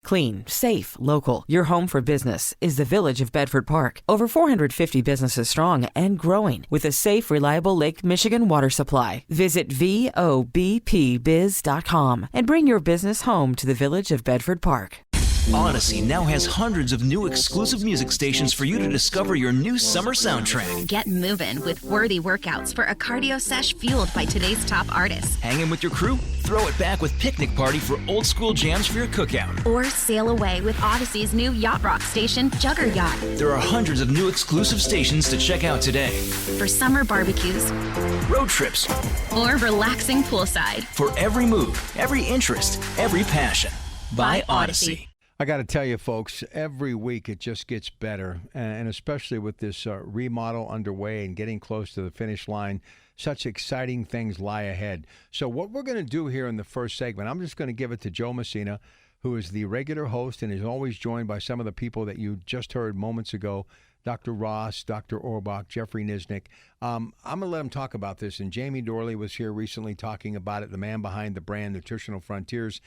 Clean, safe, local. Your home for business is the Village of Bedford Park. Over 450 businesses strong and growing with a safe, reliable Lake Michigan water supply. Visit VOBPBiz.com and bring your business home to the Village of Bedford Park. Odyssey now has hundreds of new exclusive music stations for you to discover your new summer soundtrack. Get moving with worthy workouts for a cardio sesh fueled by today's top artists. Hanging with your crew? Throw it back with Picnic Party for old school jams for your cookout. Or sail away with Odyssey's new yacht rock station, Jugger Yacht. There are hundreds of new exclusive stations to check out today. For summer barbecues, road trips, or relaxing poolside. For every mood, every interest, every passion. By Odyssey. I got to tell you, folks, every week it just gets better, and especially with this remodel underway and getting close to the finish line, such exciting things lie ahead. So what we're going to do here in the first segment, I'm just going to give it to Joe Messina, who is the regular host and is always joined by some of the people that you just heard moments ago, Dr. Ross, Dr. Orbach, Jeffrey Nisnik. I'm going to let him talk about this, and Jamie Dorley was here recently talking about it, the man behind the brand Nutritional Frontiers,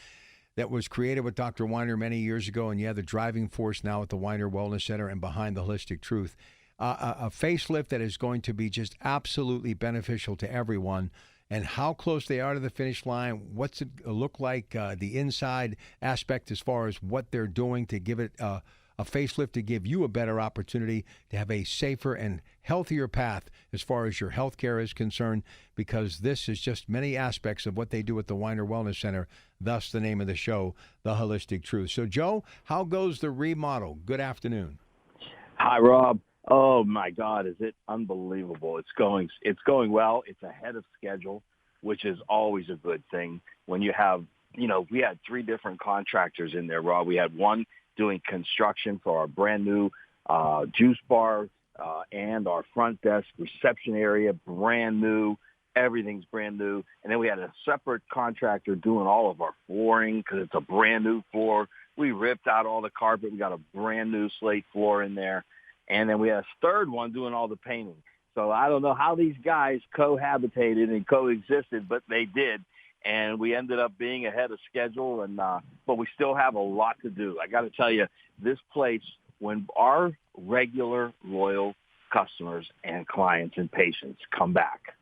that was created with Dr. Weiner many years ago, and the driving force now at the Weiner Wellness Center and behind the Holistic Truth. A facelift that is going to be just absolutely beneficial to everyone, and how close they are to the finish line, what's it look like, the inside aspect as far as what they're doing to give it a facelift to give you a better opportunity to have a safer and healthier path as far as your health care is concerned, because this is just many aspects of what they do at the Weiner Wellness Center, thus the name of the show, The Holistic Truth. So, Joe, how goes the remodel? Good afternoon. Hi, Rob. Oh, my God, is it unbelievable. It's going well. It's ahead of schedule, which is always a good thing. When you have, we had 3 different contractors in there, Rob. We had one doing construction for our brand new juice bar and our front desk reception area, brand new. Everything's brand new. And then we had a separate contractor doing all of our flooring because it's a brand new floor. We ripped out all the carpet. We got a brand new slate floor in there. And then we had a third one doing all the painting. So I don't know how these guys cohabitated and coexisted, but they did. And we ended up being ahead of schedule, but we still have a lot to do. I got to tell you, this place, when our regular loyal customers and clients and patients come back,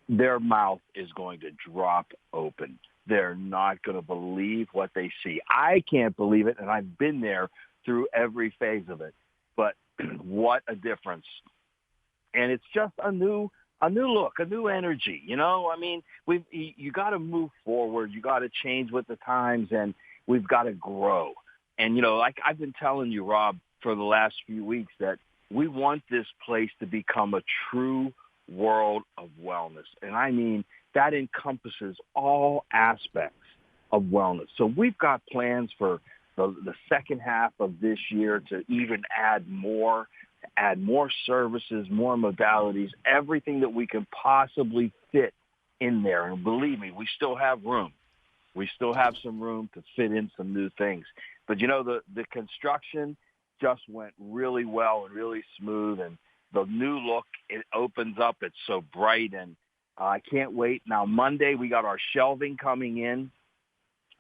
their mouth is going to drop open. They're not going to believe what they see. I can't believe it, and I've been there through every phase of it. But what a difference. And it's just a new look, a new energy. You got to move forward. You got to change with the times, and we've got to grow. And, like I've been telling you, Rob, for the last few weeks, that we want this place to become a true world of wellness. And I mean, that encompasses all aspects of wellness. So we've got plans for the second half of this year to even add more services, more modalities, everything that we can possibly fit in there. And believe me, we still have room. We still have some room to fit in some new things. But, the construction just went really well and really smooth. And the new look, it opens up. It's so bright. And I can't wait. Now, Monday, we got our shelving coming in,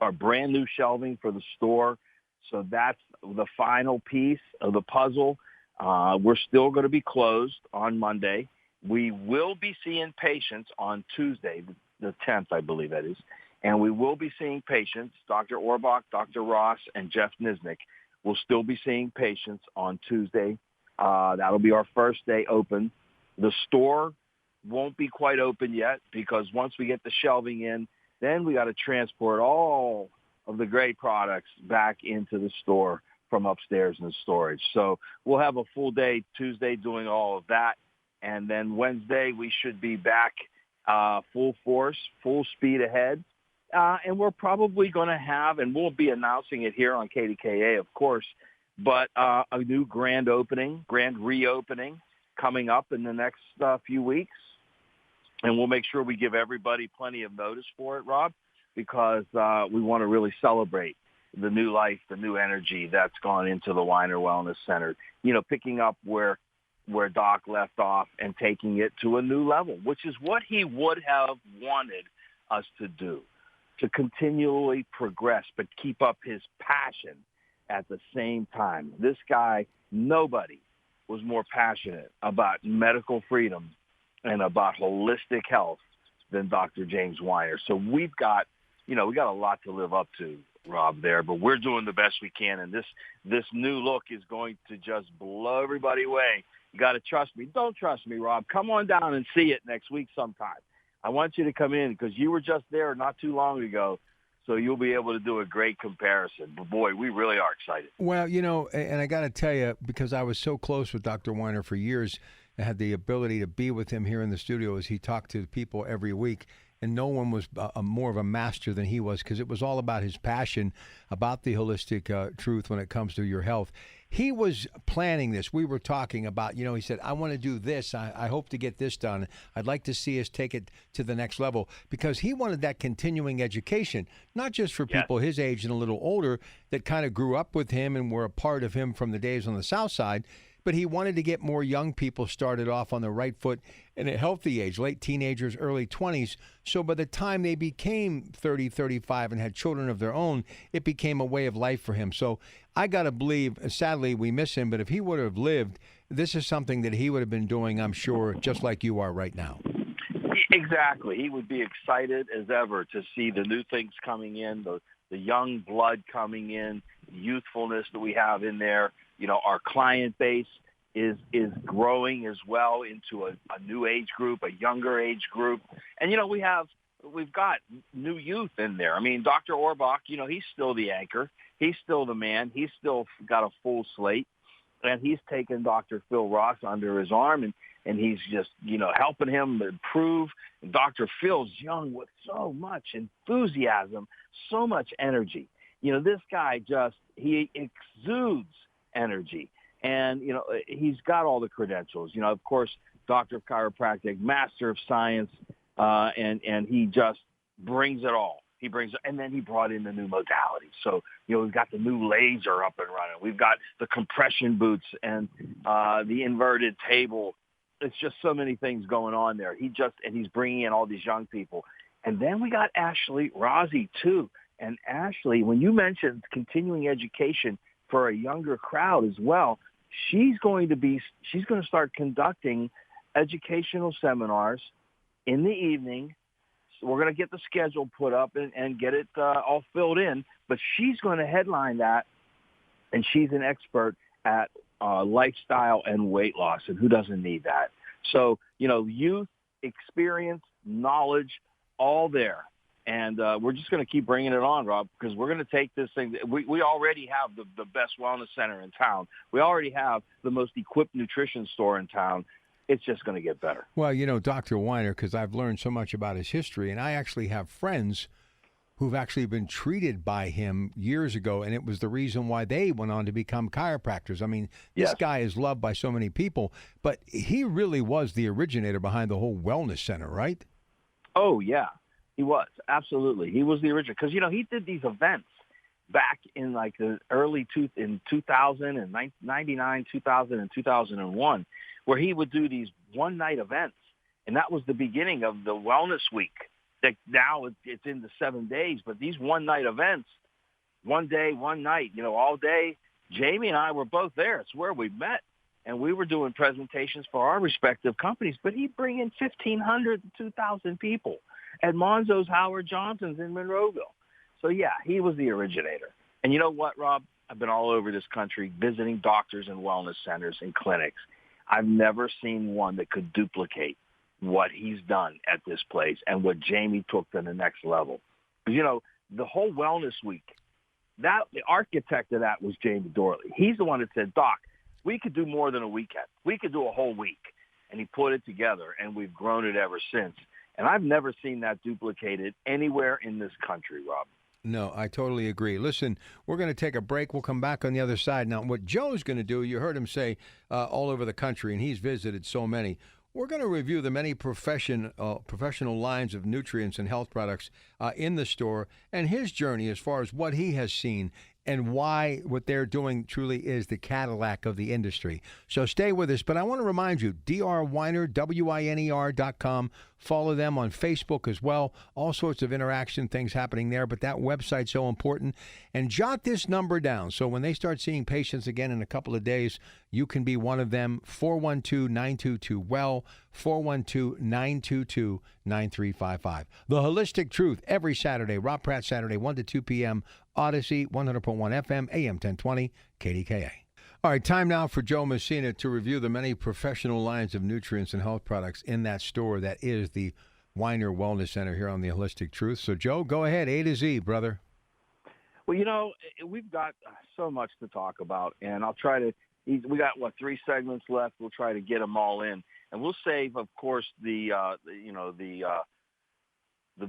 our brand new shelving for the store. So that's the final piece of the puzzle. We're still going to be closed on Monday. We will be seeing patients on Tuesday, the 10th, I believe that is. And we will be seeing patients. Dr. Orbach, Dr. Ross, and Jeff Nisnik will still be seeing patients on Tuesday. That'll be our first day open. The store won't be quite open yet because once we get the shelving in, then we got to transport all of the great products back into the store from upstairs in the storage. So we'll have a full day Tuesday doing all of that. And then Wednesday, we should be back full force, full speed ahead. And we're probably going to have, and we'll be announcing it here on KDKA, of course, but a new grand reopening coming up in the next few weeks. And we'll make sure we give everybody plenty of notice for it, Rob, because we want to really celebrate the new life, the new energy that's gone into the Weiner Wellness Center, picking up where Doc left off and taking it to a new level, which is what he would have wanted us to do. to continually progress, but keep up his passion at the same time. This guy, nobody was more passionate about medical freedom and about holistic health than Dr. James Weiner. So we got a lot to live up to, Rob, there, but we're doing the best we can, and this new look is going to just blow everybody away. You got to trust me. Don't trust me, Rob. Come on down and see it next week sometime. I want you to come in because you were just there not too long ago, so you'll be able to do a great comparison. But, boy, we really are excited. Well, and I got to tell you, because I was so close with Dr. Weiner for years, I had the ability to be with him here in the studio as he talked to people every week. And no one was more of a master than he was, because it was all about his passion about the holistic truth when it comes to your health. He was planning this. We were talking about, he said, I want to do this. I hope to get this done. I'd like to see us take it to the next level, because he wanted that continuing education, not just for people his age and a little older that kind of grew up with him and were a part of him from the days on the South Side, but he wanted to get more young people started off on the right foot in a healthy age, late teenagers, early 20s. So by the time they became 30, 35 and had children of their own, it became a way of life for him. So I got to believe, sadly, we miss him, but if he would have lived, this is something that he would have been doing, I'm sure, just like you are right now. Exactly. He would be excited as ever to see the new things coming in, the young blood coming in, youthfulness that we have in there. Our client base is growing as well into a new age group, a younger age group. And, we've got new youth in there. I mean, Dr. Orbach, he's still the anchor. He's still the man. He's still got a full slate. And he's taken Dr. Phil Ross under his arm, and he's just, helping him improve. And Dr. Phil's young with so much enthusiasm, so much energy. This guy he exudes energy, and he's got all the credentials. Of course, doctor of chiropractic, master of science, and he just brings it all. And then he brought in the new modality. So we've got the new laser up and running. We've got the compression boots and the inverted table. It's just so many things going on there. And he's bringing in all these young people. And then we got Ashley Rossi too. And Ashley, when you mentioned continuing education for a younger crowd as well, she's going to start conducting educational seminars in the evening. So we're going to get the schedule put up and get it all filled in, but she's going to headline that, and she's an expert at lifestyle and weight loss, and who doesn't need that? So, youth, experience, knowledge, all there. And we're just going to keep bringing it on, Rob, because we're going to take this thing. We already have the best wellness center in town. We already have the most equipped nutrition store in town. It's just going to get better. Well, Dr. Weiner, because I've learned so much about his history, and I actually have friends who've actually been treated by him years ago, and it was the reason why they went on to become chiropractors. I mean, this guy is loved by so many people, but he really was the originator behind the whole wellness center, right? Oh, yeah. He was, absolutely. He was the original, because, he did these events back in like the early 2000 and 99, 2000 and 2001, where he would do these one-night events. And that was the beginning of the Wellness Week. That now it's into 7 days, but these one-night events, one day, one night, all day. Jamie and I were both there. It's where we met. And we were doing presentations for our respective companies, but he'd bring in 1,500 to 2,000 people at Monzo's Howard Johnson's in Monroeville. So, yeah, he was the originator. And you know what, Rob? I've been all over this country visiting doctors and wellness centers and clinics. I've never seen one that could duplicate what he's done at this place and what Jamie took to the next level. The whole Wellness Week, the architect of that was Jamie Dorley. He's the one that said, Doc, we could do more than a weekend. We could do a whole week. And he put it together, and we've grown it ever since. And I've never seen that duplicated anywhere in this country, Rob. No, I totally agree. Listen, we're going to take a break. We'll come back on the other side. Now, what Joe's going to do, you heard him say all over the country, and he's visited so many. We're going to review the many professional lines of nutrients and health products in the store and his journey as far as what he has seen and why what they're doing truly is the Cadillac of the industry. So stay with us. But I want to remind you, drwiner, WINER.com. Follow them on Facebook as well. All sorts of interaction things happening there. But that website's so important. And jot this number down. So when they start seeing patients again in a couple of days, you can be one of them. 412-922-WELL, 412-922-9355. The Holistic Truth every Saturday. Rob Pratt Saturday, 1 to 2 p.m. Odyssey, 100.1 FM, AM 1020, KDKA. All right, time now for Joe Messina to review the many professional lines of nutrients and health products in that store that is the Weiner Wellness Center here on the Holistic Truth. So, Joe, go ahead, A to Z, brother. Well, you know, we've got so much to talk about, and I'll try to – we got, 3 segments left. We'll try to get them all in. And we'll save, of course, the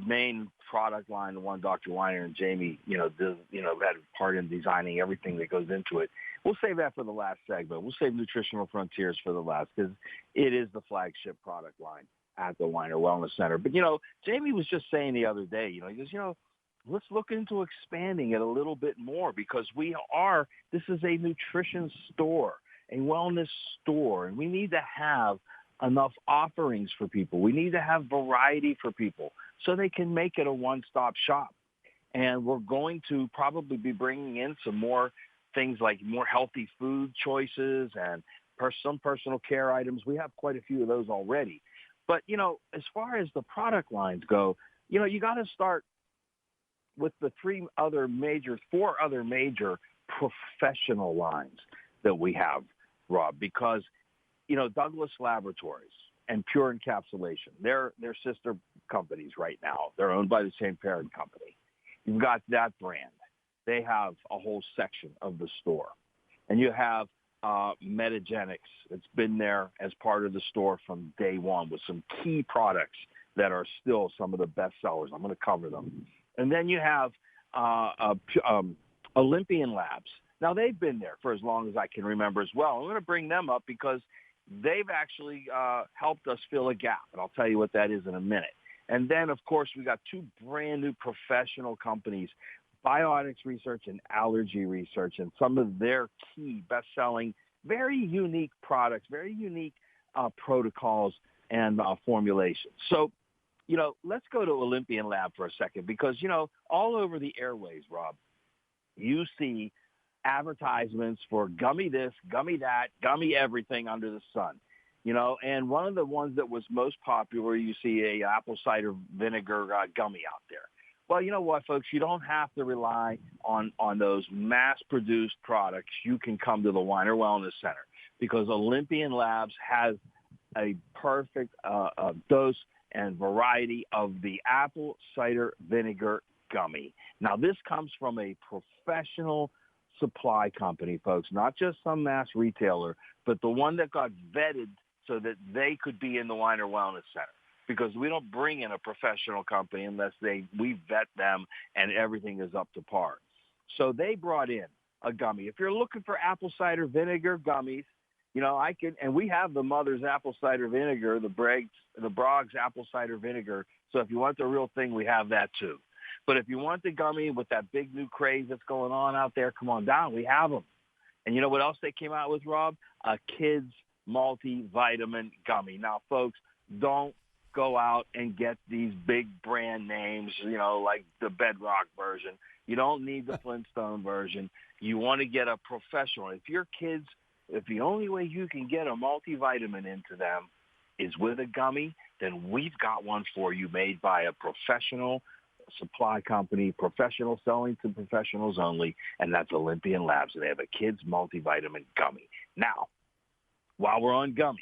main product line, the one Dr. Weiner and Jamie, had a part in designing everything that goes into it. We'll save that for the last segment. We'll save Nutritional Frontiers for the last because it is the flagship product line at the Weiner Wellness Center. But, Jamie was just saying the other day, he goes, let's look into expanding it a little bit more because this is a nutrition store, a wellness store, and we need to have enough offerings for people. We need to have variety for people so they can make it a one-stop shop. And we're going to probably be bringing in some more things like more healthy food choices and some personal care items. We have quite a few of those already. But, as far as the product lines go, you got to start with the 4 other major professional lines that we have, Rob, because Douglas Laboratories and Pure Encapsulation, they're sister companies right now. They're owned by the same parent company. You've got that brand. They have a whole section of the store. And you have Metagenics. It's been there as part of the store from day one with some key products that are still some of the best sellers. I'm going to cover them. And then you have Olympian Labs. Now, they've been there for as long as I can remember as well. I'm going to bring them up because they've actually helped us fill a gap, and I'll tell you what that is in a minute. And then, of course, we got 2 brand-new professional companies, Biotics Research and Allergy Research, and some of their key best-selling, very unique products, very unique protocols and formulations. So, let's go to Olympian Lab for a second because, all over the airways, Rob, you see advertisements for gummy this, gummy that, gummy everything under the sun. And one of the ones that was most popular, you see a apple cider vinegar gummy out there. Well, you know what, folks? You don't have to rely on those mass-produced products. You can come to the Weiner Wellness Center because Olympian Labs has a perfect dose and variety of the apple cider vinegar gummy. Now, this comes from a professional supply company, folks, not just some mass retailer, but the one that got vetted so that they could be in the Weiner Wellness Center. Because we don't bring in a professional company unless we vet them and everything is up to par. So they brought in a gummy. If you're looking for apple cider vinegar gummies, and we have the Mother's apple cider vinegar, the Braggs apple cider vinegar. So if you want the real thing, we have that too. But if you want the gummy with that big new craze that's going on out there, come on down. We have them. And you know what else they came out with, Rob? A kids multivitamin gummy. Now, folks, don't go out and get these big brand names, like the Bedrock version. You don't need the Flintstone version. You want to get a professional. If the only way you can get a multivitamin into them is with a gummy, then we've got one for you made by a professional supply company, professional selling to professionals only, and that's Olympian Labs. And they have a kids multivitamin gummy. Now, while we're on gummies,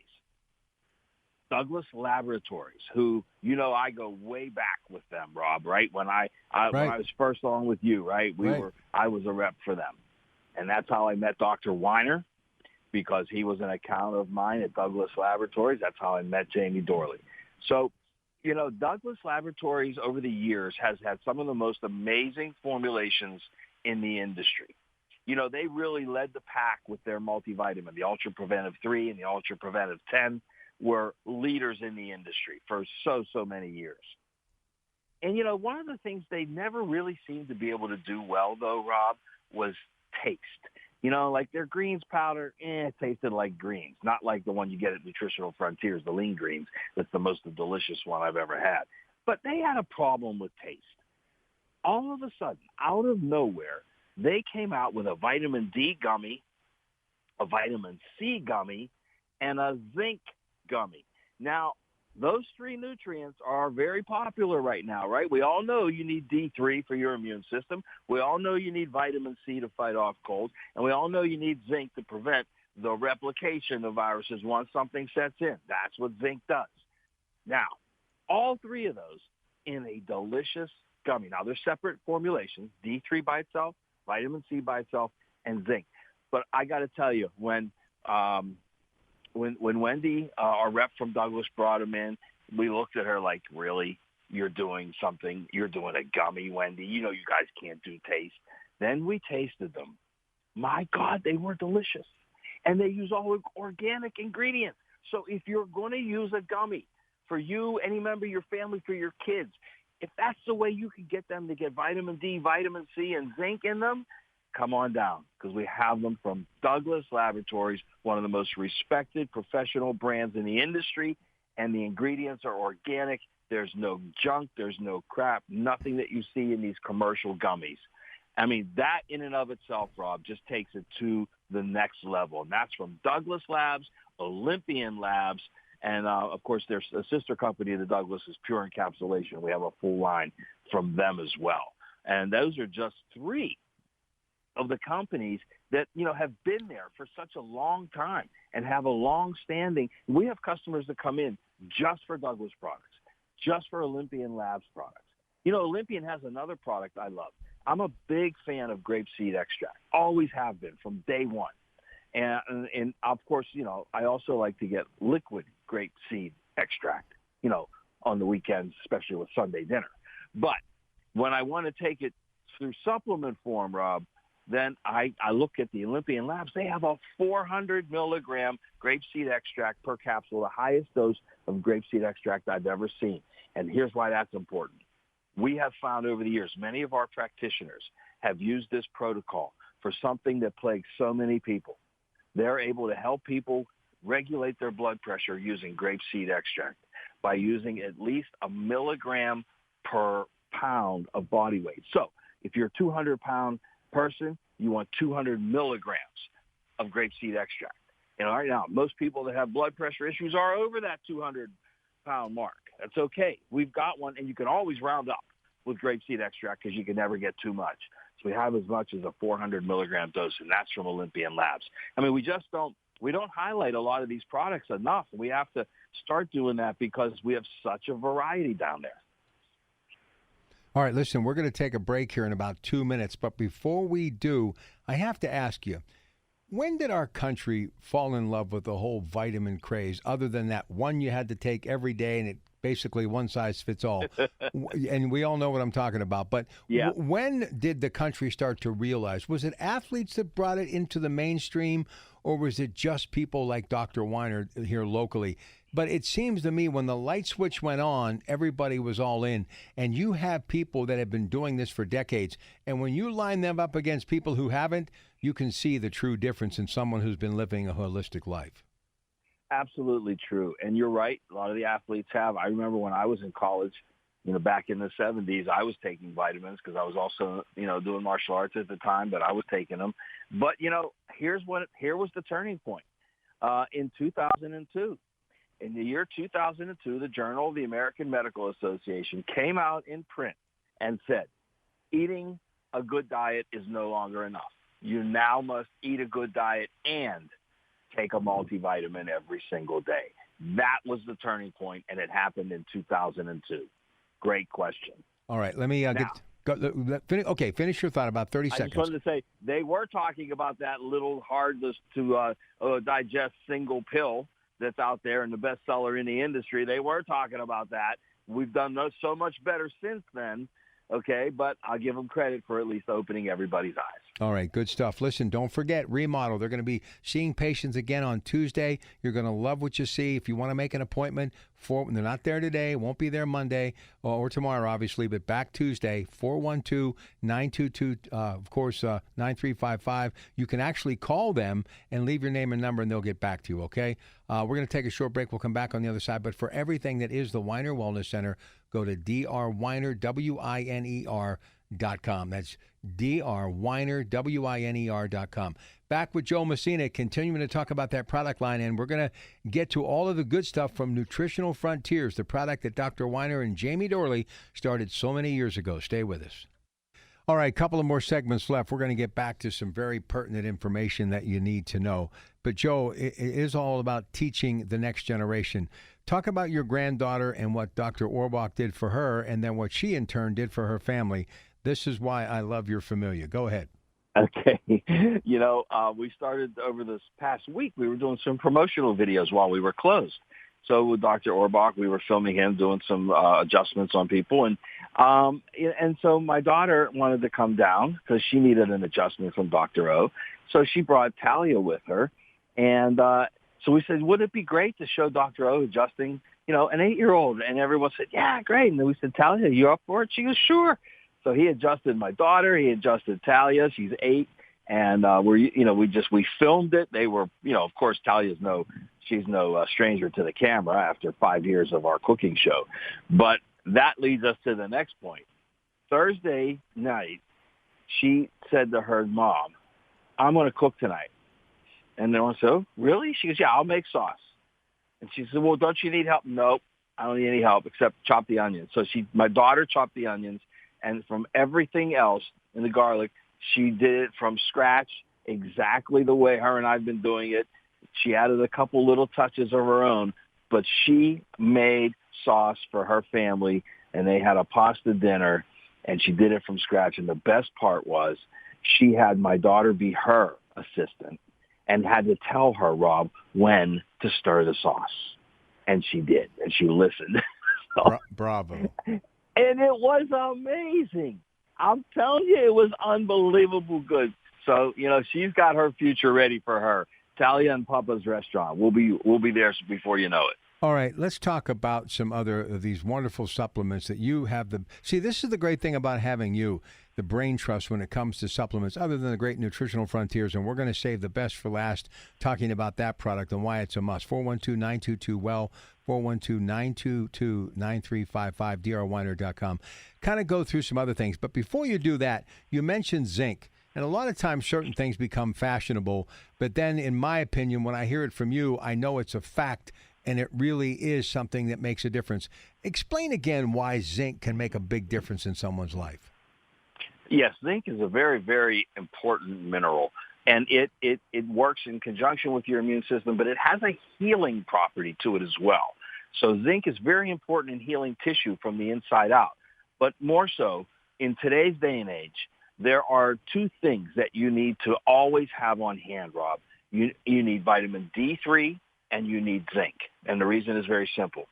Douglas Laboratories, who, I go way back with them, Rob, right? When I was first on with you, right? I was a rep for them. And that's how I met Dr. Weiner, because he was an account of mine at Douglas Laboratories. That's how I met Jamie Dorley. So, Douglas Laboratories over the years has had some of the most amazing formulations in the industry. They really led the pack with their multivitamin. The Ultra Preventive 3 and the Ultra Preventive 10 were leaders in the industry for so many years. And, one of the things they never really seemed to be able to do well, though, Rob, was taste. You know, like their greens powder, it tasted like greens, not like the one you get at Nutritional Frontiers, the lean greens. That's the most delicious one I've ever had. But they had a problem with taste. All of a sudden, out of nowhere, they came out with a vitamin D gummy, a vitamin C gummy, and a zinc gummy. Now, those three nutrients are very popular right now, right? We all know you need D3 for your immune system. We all know you need vitamin C to fight off colds. And we all know you need zinc to prevent the replication of viruses once something sets in. That's what zinc does. Now, all three of those in a delicious gummy. Now, they're separate formulations, D3 by itself, vitamin C by itself, and zinc. But I got to tell you, when Wendy, our rep from Douglas, brought them in, we looked at her like, really? You're doing something? You're doing a gummy, Wendy? You know you guys can't do taste. Then we tasted them. My God, they were delicious. And they use all organic ingredients. So if you're going to use a gummy for you, any member of your family, for your kids, if that's the way you can get them to get vitamin D, vitamin C, and zinc in them, come on down, because we have them from Douglas Laboratories, one of the most respected professional brands in the industry, and the ingredients are organic. There's no junk. There's no crap, nothing that you see in these commercial gummies. I mean, that in and of itself, Rob, just takes it to the next level. And that's from Douglas Labs, Olympian Labs, and, of course, there's a sister company of the Douglas is Pure Encapsulation. We have a full line from them as well. And those are just three of the companies that, you know, have been there for such a long time and have a long-standing. We have customers that come in just for Douglas products, just for Olympian Labs products. You know, Olympian has another product I love. I'm a big fan of grapeseed extract, always have been from day one. And of course, you know, I also like to get liquid grapeseed extract, you know, on the weekends, especially with Sunday dinner. But when I want to take it through supplement form, Rob, then I look at the Olympian Labs. They have a 400 milligram grapeseed extract per capsule, the highest dose of grapeseed extract I've ever seen. And here's why that's important. We have found over the years, many of our practitioners have used this protocol for something that plagues so many people. They're able to help people regulate their blood pressure using grapeseed extract by using at least a milligram per pound of body weight. So if you're a 200-pound person, you want 200 milligrams of grapeseed extract. And right now, most people that have blood pressure issues are over that 200-pound mark. That's okay. We've got one, and you can always round up with grapeseed extract because you can never get too much. So we have as much as a 400 milligram dose, and that's from Olympian Labs. I mean, we don't highlight a lot of these products enough. We have to start doing that because we have such a variety down there. All right, listen, we're going to take a break here in about 2 minutes. But before we do, I have to ask you, when did our country fall in love with the whole vitamin craze, other than that one you had to take every day and it basically one size fits all? And we all know what I'm talking about. But yeah. When did the country start to realize? Was it athletes that brought it into the mainstream, or was it just people like Dr. Weiner here locally? But it seems to me when the light switch went on, everybody was all in. And you have people that have been doing this for decades. And when you line them up against people who haven't, you can see the true difference in someone who's been living a holistic life. Absolutely true. And you're right. A lot of the athletes have. I remember when I was in college, you know, back in the 70s, I was taking vitamins because I was also, you know, doing martial arts at the time, but I was taking them. But, you know, here was the turning point. In 2002. In the year 2002, the Journal of the American Medical Association came out in print and said, eating a good diet is no longer enough. You now must eat a good diet and take a multivitamin every single day. That was the turning point, and it happened in 2002. Great question. All right, let me finish your thought, about 30 seconds. I just wanted to say they were talking about that little hard to digest single pill that's out there and the bestseller in the industry. They were talking about that. We've done so much better since then, okay? But I'll give them credit for at least opening everybody's eyes. All right, good stuff. Listen, don't forget, Remodel. They're going to be seeing patients again on Tuesday. You're going to love what you see. If you want to make an appointment, they're not there today, won't be there Monday or tomorrow, obviously, but back Tuesday, 412-922, of course, 9355. You can actually call them and leave your name and number, and they'll get back to you, okay? We're going to take a short break. We'll come back on the other side. But for everything that is the Weiner Wellness Center, go to drweiner, WINER.com. That's drweiner, WINER.com. Back with Joe Messina, continuing to talk about that product line, and we're going to get to all of the good stuff from Nutritional Frontiers, the product that Dr. Weiner and Jamie Dorley started so many years ago. Stay with us. All right, a couple of more segments left. We're going to get back to some very pertinent information that you need to know. But, Joe, it is all about teaching the next generation. Talk about your granddaughter and what Dr. Orbach did for her, and then what she in turn did for her family. This is why I love your familia. Go ahead. Okay. We started over this past week. We were doing some promotional videos while we were closed. So with Dr. Orbach, we were filming him doing some adjustments on people. And so my daughter wanted to come down because she needed an adjustment from Dr. O. So she brought Talia with her. And so we said, would it be great to show Dr. O adjusting, an 8-year-old? And everyone said, yeah, great. And then we said, Talia, you up for it? She goes, sure. So he adjusted my daughter. He adjusted Talia. She's 8. And we filmed it. They were, of course, she's no stranger to the camera after 5 years of our cooking show. But that leads us to the next point. Thursday night, she said to her mom, I'm going to cook tonight. And then I said, oh, really? She goes, yeah, I'll make sauce. And she said, well, don't you need help? Nope, I don't need any help except chop the onions. So my daughter chopped the onions, and from everything else in the garlic, she did it from scratch exactly the way her and I've been doing it. She added a couple little touches of her own, but she made sauce for her family, and they had a pasta dinner, and she did it from scratch. And the best part was she had my daughter be her assistant and had to tell her, Rob, when to stir the sauce. And she did, and she listened. Bravo. And it was amazing. I'm telling you, it was unbelievable good. So, she's got her future ready for her. Talia and Papa's restaurant. We'll be there before you know it. All right, let's talk about some other of these wonderful supplements that you have. See, this is the great thing about having you, the brain trust, when it comes to supplements, other than the great Nutritional Frontiers, and we're going to save the best for last, talking about that product and why it's a must. 412-922-WELL, 412-922-9355, drweiner.com. Kind of go through some other things. But before you do that, you mentioned zinc. And a lot of times certain things become fashionable. But then, in my opinion, when I hear it from you, I know it's a fact, and it really is something that makes a difference. Explain again why zinc can make a big difference in someone's life. Yes, zinc is a very, very important mineral, and it works in conjunction with your immune system, but it has a healing property to it as well. So zinc is very important in healing tissue from the inside out. But more so, in today's day and age, there are two things that you need to always have on hand, Rob. You need vitamin D3 and you need zinc. And the reason is very simple.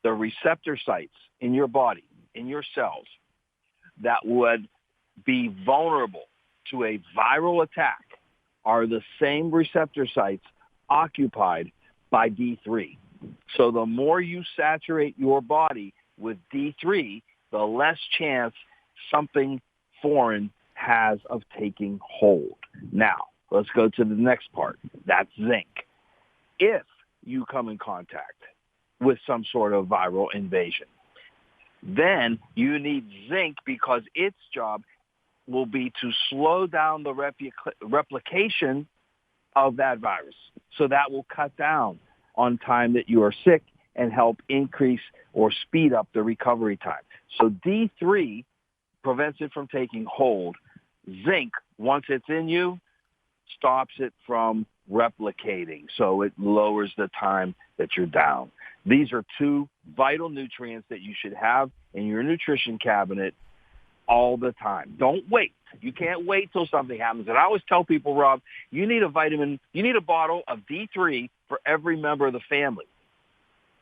The receptor sites in your body, in your cells, that would be vulnerable to a viral attack are the same receptor sites occupied by D3. So the more you saturate your body with D3, the less chance something foreign has of taking hold. Now, let's go to the next part. That's zinc. If you come in contact with some sort of viral invasion, then you need zinc because its job will be to slow down the replication of that virus. So that will cut down on time that you are sick and help increase or speed up the recovery time. So D3 prevents it from taking hold. Zinc, once it's in you, stops it from replicating. So it lowers the time that you're down. These are two vital nutrients that you should have in your nutrition cabinet all the time. Don't wait. You can't wait till something happens. And I always tell people, Rob, you need a bottle of D3 for every member of the family.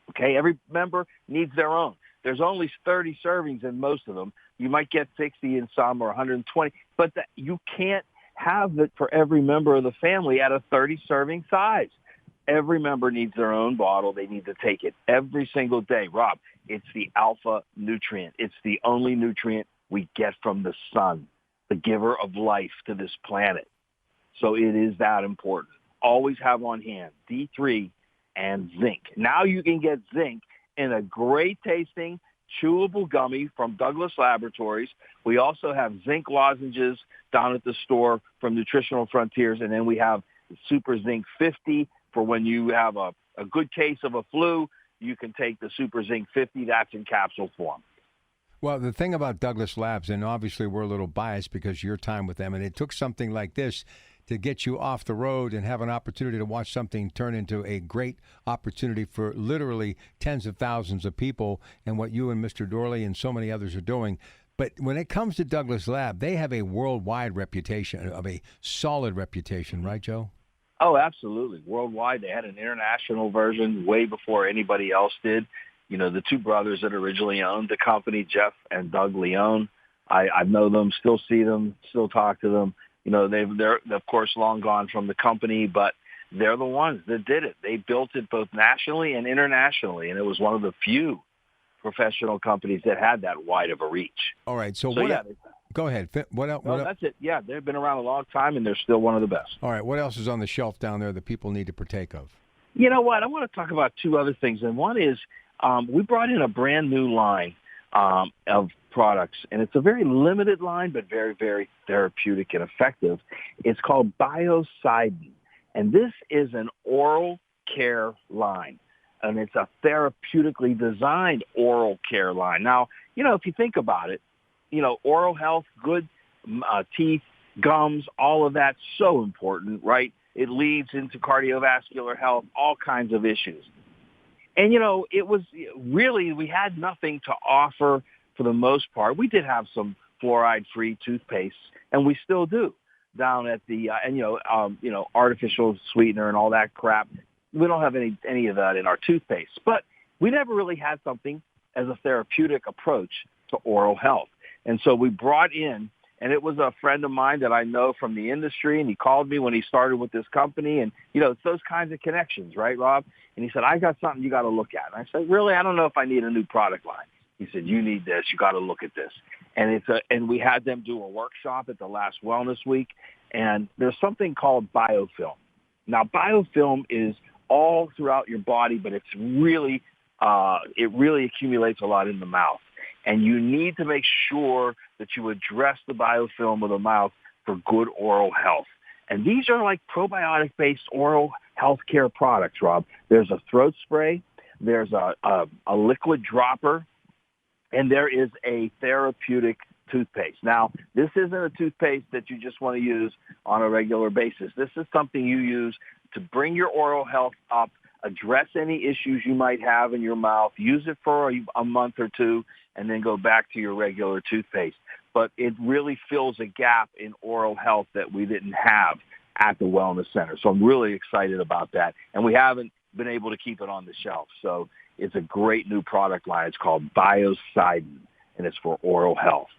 Okay? Every member needs their own. There's only 30 servings in most of them. You might get 60 in some or 120, but you can't have it for every member of the family at a 30-serving size. Every member needs their own bottle. They need to take it every single day. Rob, it's the alpha nutrient. It's the only nutrient we get from the sun, the giver of life to this planet. So it is that important. Always have on hand D3 and zinc. Now you can get zinc in a great tasting, chewable gummy from Douglas Laboratories. We also have zinc lozenges down at the store from Nutritional Frontiers, and then we have Super Zinc 50 for when you have a good case of a flu. You can take the Super Zinc 50. That's in capsule form. Well, the thing about Douglas Labs, and obviously we're a little biased because of your time with them, and it took something like this to get you off the road and have an opportunity to watch something turn into a great opportunity for literally tens of thousands of people, and what you and Mr. Dorley and so many others are doing. But when it comes to Douglas Lab, they have a worldwide reputation, of a solid reputation, right, Joe? Oh, absolutely. Worldwide, they had an international version way before anybody else did. You know, the two brothers that originally owned the company, Jeff and Doug Leone, I know them, still see them, still talk to them. You know, they're of course long gone from the company, but they're the ones that did it. They built it both nationally and internationally, and it was one of the few professional companies that had that wide of a reach. All right, so what? Yeah, go ahead. What else? No, that's it. Yeah, they've been around a long time, and they're still one of the best. All right, what else is on the shelf down there that people need to partake of? You know what? I want to talk about two other things, and one is we brought in a brand new line of products, and it's a very limited line, but very, very therapeutic and effective. It's called Biocidin, and this is an oral care line, and it's a therapeutically designed oral care line. Now, you know, if you think about it, you know, oral health, good teeth, gums, all of that's so important, right? It leads into cardiovascular health, all kinds of issues. And, you know, it was really, we had nothing to offer for the most part. We did have some fluoride-free toothpaste, and we still do down at the, artificial sweetener and all that crap. We don't have any of that in our toothpaste. But we never really had something as a therapeutic approach to oral health. And so we brought in, and it was a friend of mine that I know from the industry, and he called me when he started with this company. And, you know, it's those kinds of connections, right, Rob? And he said, I got something you got to look at. And I said, really? I don't know if I need a new product line. He said, you need this. You got to look at this. And and we had them do a workshop at the last Wellness Week, and there's something called biofilm. Now, biofilm is all throughout your body, but it's really, it really accumulates a lot in the mouth. And you need to make sure that you address the biofilm of the mouth for good oral health. And these are like probiotic-based oral health care products, Rob. There's a throat spray, there's a liquid dropper, and there is a therapeutic toothpaste. Now, this isn't a toothpaste that you just want to use on a regular basis. This is something you use to bring your oral health up, address any issues you might have in your mouth, use it for a month or two, and then go back to your regular toothpaste. But it really fills a gap in oral health that we didn't have at the Wellness Center. So I'm really excited about that. And we haven't been able to keep it on the shelf. So it's a great new product line. It's called Biocidin, and it's for oral health.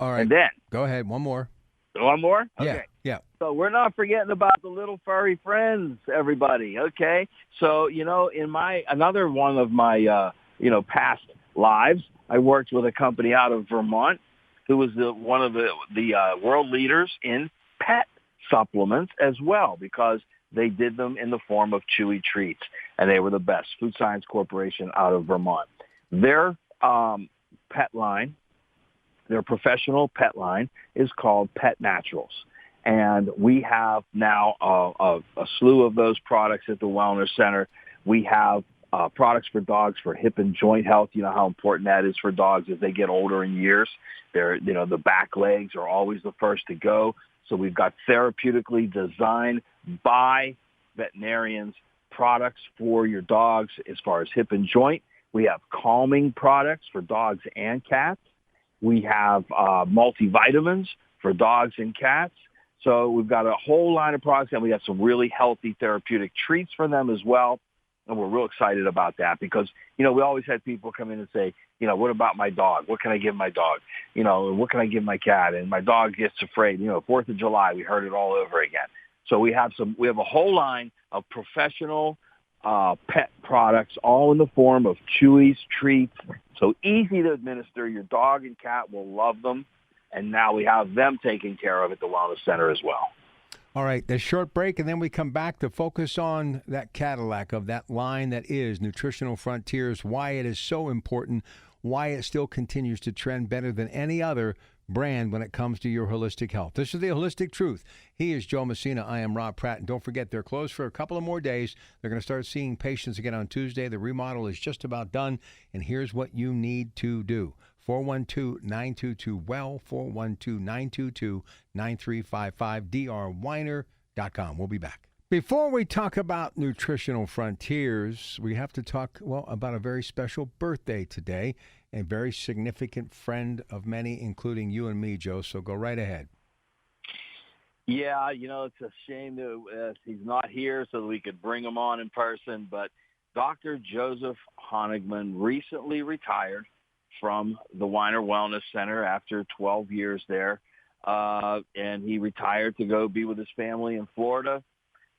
All right. And then, go ahead. One more. One more? Okay. Yeah. So we're not forgetting about the little furry friends, everybody. Okay. So, you know, in another one of my, past lives, I worked with a company out of Vermont who was one of the world leaders in pet supplements as well, because they did them in the form of chewy treats, and they were the best. Food Science Corporation out of Vermont. Their pet line, their professional pet line, is called Pet Naturals. And we have now a slew of those products at the Wellness Center. We have products for dogs for hip and joint health. You know how important that is for dogs as they get older in years. The back legs are always the first to go. So we've got therapeutically designed by veterinarians products for your dogs as far as hip and joint. We have calming products for dogs and cats. We have multivitamins for dogs and cats. So we've got a whole line of products, and we have some really healthy therapeutic treats for them as well. And we're real excited about that because, we always had people come in and say, what about my dog? What can I give my dog? What can I give my cat? And my dog gets afraid. 4th of July, we heard it all over again. So we have a whole line of professional pet products, all in the form of chewies, treats. So easy to administer. Your dog and cat will love them. And now we have them taken care of at the Wellness Center as well. All right, this short break, and then we come back to focus on that Cadillac of that line that is Nutritional Frontiers, why it is so important, why it still continues to trend better than any other brand when it comes to your holistic health. This is The Holistic Truth. He is Joe Messina. I am Rob Pratt. And don't forget, they're closed for a couple of more days. They're going to start seeing patients again on Tuesday. The remodel is just about done, and here's what you need to do. 412-922-WELL, 412-922-9355, drweiner.com. We'll be back. Before we talk about Nutritional Frontiers, we have to talk, about a very special birthday today, a very significant friend of many, including you and me, Joe, so go right ahead. Yeah, it's a shame that he's not here so that we could bring him on in person, but Dr. Joseph Honigman recently retired from the Weiner Wellness Center after 12 years there, and he retired to go be with his family in Florida.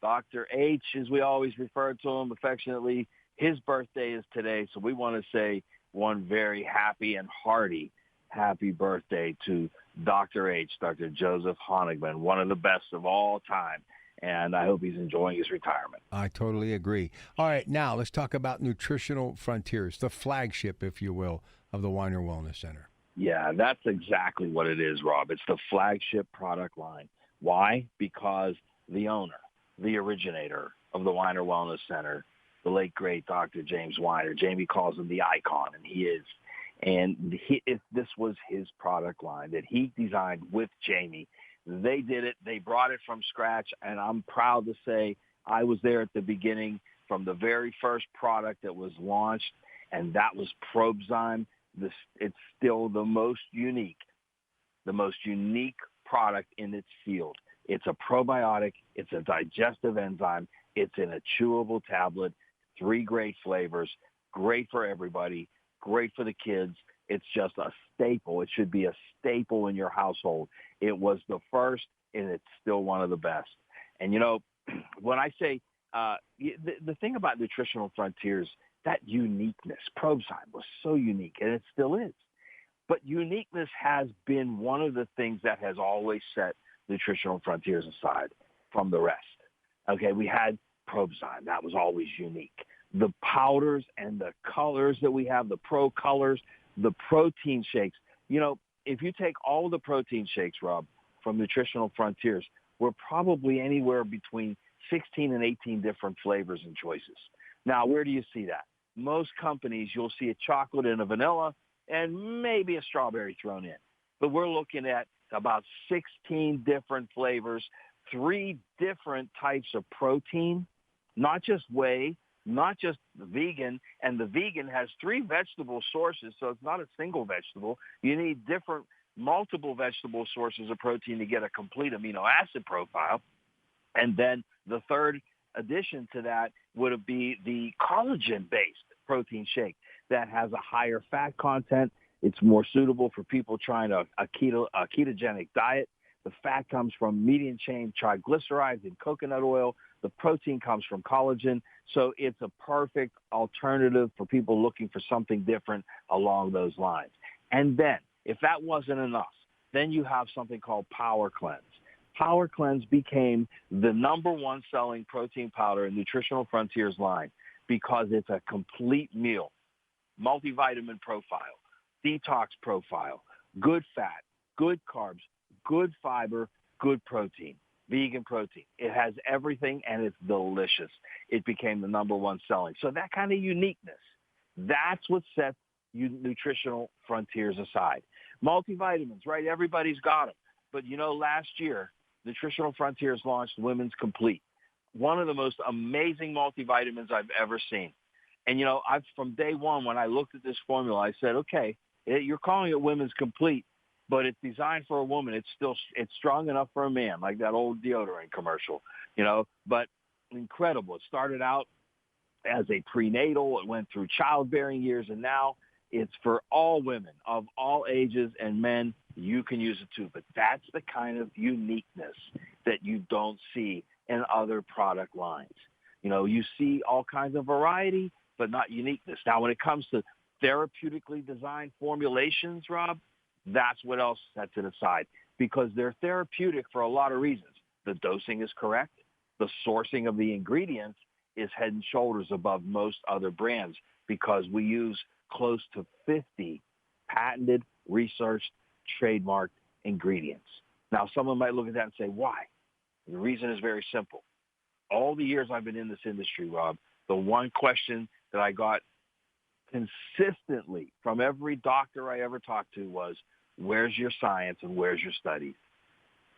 Dr. H, as we always refer to him affectionately, his birthday is today, so we want to say one very happy and hearty happy birthday to Dr. H, Dr. Joseph Honigman, one of the best of all time, and I hope he's enjoying his retirement. I totally agree. All right, now let's talk about Nutritional Frontiers, the flagship, if you will, of the Weiner Wellness Center. Yeah, that's exactly what it is, Rob. It's the flagship product line. Why? Because the owner, the originator of the Weiner Wellness Center, the late, great Dr. James Weiner, Jamie calls him the icon, and he is. And this was his product line that he designed with Jamie. They did it. They brought it from scratch, and I'm proud to say I was there at the beginning from the very first product that was launched, and that was Probezyme. It's still the most unique product in its field. It's a probiotic. It's a digestive enzyme. It's in a chewable tablet, 3 great flavors, great for everybody, great for the kids. It's just a staple. It should be a staple in your household. It was the first, and it's still one of the best. And, when I say the thing about Nutritional Frontiers, that uniqueness, Probezyme was so unique, and it still is. But uniqueness has been one of the things that has always set Nutritional Frontiers aside from the rest. Okay, we had Probezyme. That was always unique. The powders and the colors that we have, the Pro Colors, the protein shakes. If you take all the protein shakes, Rob, from Nutritional Frontiers, we're probably anywhere between 16 and 18 different flavors and choices. Now, where do you see that? Most companies, you'll see a chocolate and a vanilla and maybe a strawberry thrown in. But we're looking at about 16 different flavors, 3 different types of protein, not just whey, not just vegan, and the vegan has 3 vegetable sources, so it's not a single vegetable. You need multiple vegetable sources of protein to get a complete amino acid profile. And then the third addition to that would be the collagen-based protein shake that has a higher fat content. It's more suitable for people trying a ketogenic diet. The fat comes from medium-chain triglycerides and coconut oil. The protein comes from collagen. So it's a perfect alternative for people looking for something different along those lines. And then, if that wasn't enough, then you have something called Power Cleanse. Power Cleanse became the number 1 selling protein powder in Nutritional Frontiers line because it's a complete meal, multivitamin profile, detox profile, good fat, good carbs, good fiber, good protein, vegan protein. It has everything, and it's delicious. It became the number 1 selling. So that kind of uniqueness, that's what sets Nutritional Frontiers aside. Multivitamins, right? Everybody's got them. But, last year, Nutritional Frontiers launched Women's Complete, one of the most amazing multivitamins I've ever seen. And, from day one, when I looked at this formula, I said, okay, you're calling it Women's Complete, but it's designed for a woman. It's strong enough for a man, like that old deodorant commercial, but incredible. It started out as a prenatal. It went through childbearing years, and now it's for all women of all ages and men. You can use it too, but that's the kind of uniqueness that you don't see in other product lines. You know, you see all kinds of variety, but not uniqueness. Now, when it comes to therapeutically designed formulations, Rob, that's what else sets it aside, because they're therapeutic for a lot of reasons. The dosing is correct. The sourcing of the ingredients is head and shoulders above most other brands because we use close to 50 patented, researched, trademarked ingredients. Now, someone might look at that and say, why? The reason is very simple. All the years I've been in this industry, Rob, the one question that I got consistently from every doctor I ever talked to was, where's your science and where's your studies?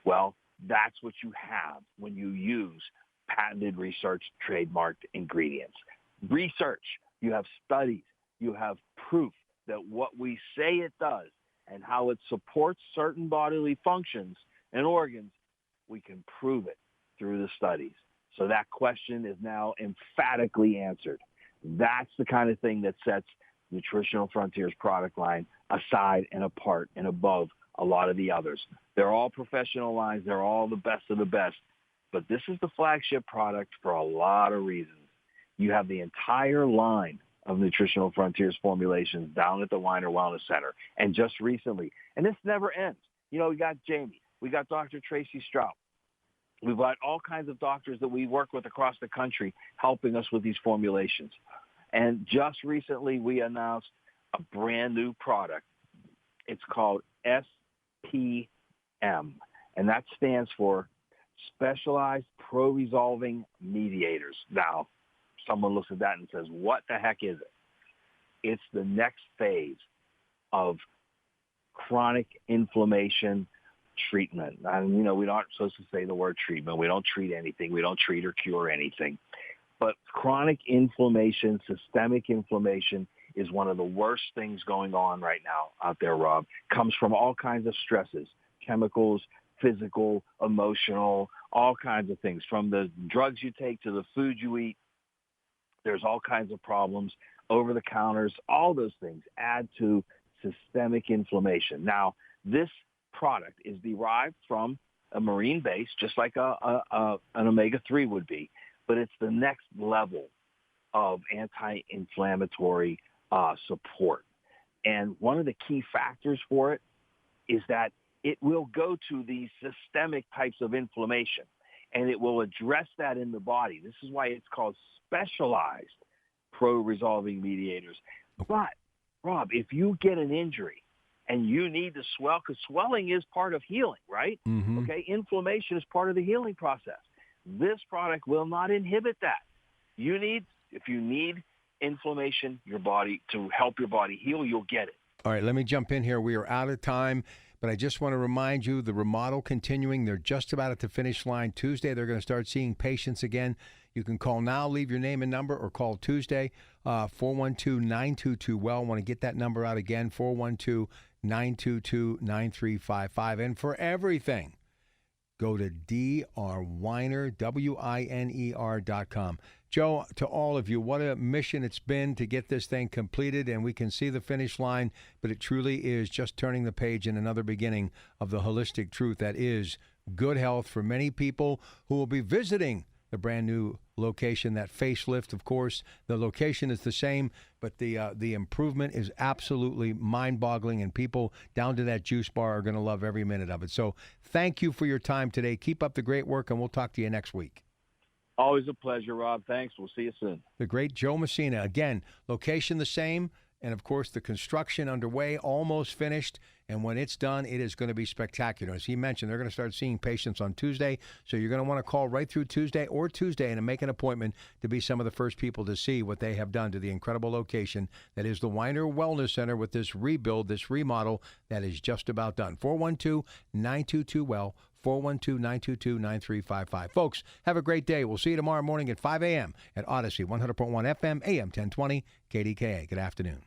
Well, that's what you have when you use patented, researched, trademarked ingredients. Research, you have studies, you have proof that what we say it does and how it supports certain bodily functions and organs, we can prove it through the studies. So that question is now emphatically answered. That's the kind of thing that sets Nutritional Frontiers product line aside and apart and above a lot of the others. They're all professional lines. They're all the best of the best. But this is the flagship product for a lot of reasons. You have the entire line of Nutritional Frontiers formulations down at the Weiner Wellness Center. And just recently, and this never ends. You know, we got Jamie. We got Dr. Tracy Strout. We've got all kinds of doctors that we work with across the country helping us with these formulations. And just recently, we announced a brand new product. It's called SPM, and that stands for Specialized Pro-Resolving Mediators. Now, someone looks at that and says, what the heck is it? It's the next phase of chronic inflammation treatment. And, you know, we aren't supposed to say the word treatment. We don't treat anything. We don't treat or cure anything. But chronic inflammation, systemic inflammation is one of the worst things going on right now out there, Rob. Comes from all kinds of stresses, chemicals, physical, emotional, all kinds of things. From the drugs you take to the food you eat, there's all kinds of problems. Over the counters, all those things add to systemic inflammation. Now, this product is derived from a marine base, just like an omega-3 would be, but it's the next level of anti-inflammatory support. And one of the key factors for it is that it will go to these systemic types of inflammation, and it will address that in the body. This is why it's called specialized pro-resolving mediators. But, Rob, if you get an injury and you need to swell, because swelling is part of healing, right? Mm-hmm. Okay, inflammation is part of the healing process. This product will not inhibit that. If you need inflammation, your body, to help your body heal, you'll get it. All right, let me jump in here. We are out of time, but I just want to remind you, the remodel continuing. They're just about at the finish line. Tuesday, they're going to start seeing patients again. You can call now, leave your name and number, or call Tuesday, 412-922-WELL. I want to get that number out again, 412-922-9355. And for everything, go to drweiner, WINER.com. Joe, to all of you, what a mission it's been to get this thing completed, and we can see the finish line, but it truly is just turning the page in another beginning of the holistic truth that is good health for many people who will be visiting the brand new location, that facelift, of course. The location is the same, but the improvement is absolutely mind-boggling, and people down to that juice bar are going to love every minute of it. So thank you for your time today. Keep up the great work, and we'll talk to you next week. Always a pleasure, Rob. Thanks. We'll see you soon. The great Joe Messina. Again, location the same, and, of course, the construction underway, almost finished. And when it's done, it is going to be spectacular. As he mentioned, they're going to start seeing patients on Tuesday. So you're going to want to call right through Tuesday and make an appointment to be some of the first people to see what they have done to the incredible location that is the Weiner Wellness Center with this rebuild, this remodel that is just about done. 412-922-WELL, 412-922-9355. Folks, have a great day. We'll see you tomorrow morning at 5 a.m. at Odyssey, 100.1 FM, AM 1020, KDKA. Good afternoon.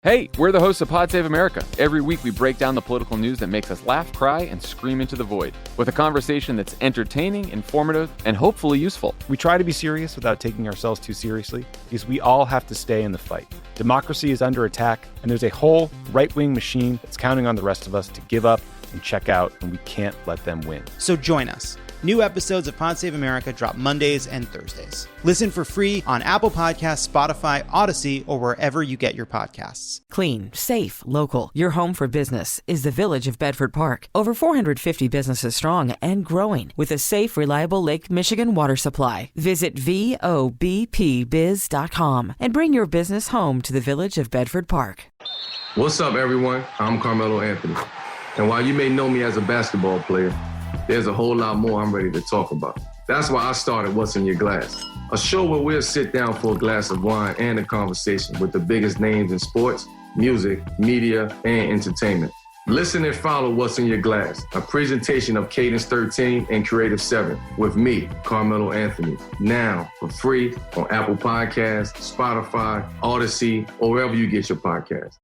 Hey, we're the hosts of Pod Save America. Every week we break down the political news that makes us laugh, cry, and scream into the void with a conversation that's entertaining, informative, and hopefully useful. We try to be serious without taking ourselves too seriously because we all have to stay in the fight. Democracy is under attack, and there's a whole right-wing machine that's counting on the rest of us to give up and check out, and we can't let them win. So join us. New episodes of Pod Save America drop Mondays and Thursdays. Listen for free on Apple Podcasts, Spotify, Odyssey, or wherever you get your podcasts. Clean, safe, local. Your home for business is the Village of Bedford Park. Over 450 businesses strong and growing with a safe, reliable Lake Michigan water supply. Visit VOBPBiz.com and bring your business home to the Village of Bedford Park. What's up, everyone? I'm Carmelo Anthony. And while you may know me as a basketball player, there's a whole lot more I'm ready to talk about. That's why I started What's in Your Glass, a show where we'll sit down for a glass of wine and a conversation with the biggest names in sports, music, media, and entertainment. Listen and follow What's in Your Glass, a presentation of Cadence 13 and Creative 7 with me, Carmelo Anthony, now for free on Apple Podcasts, Spotify, Odyssey, or wherever you get your podcasts.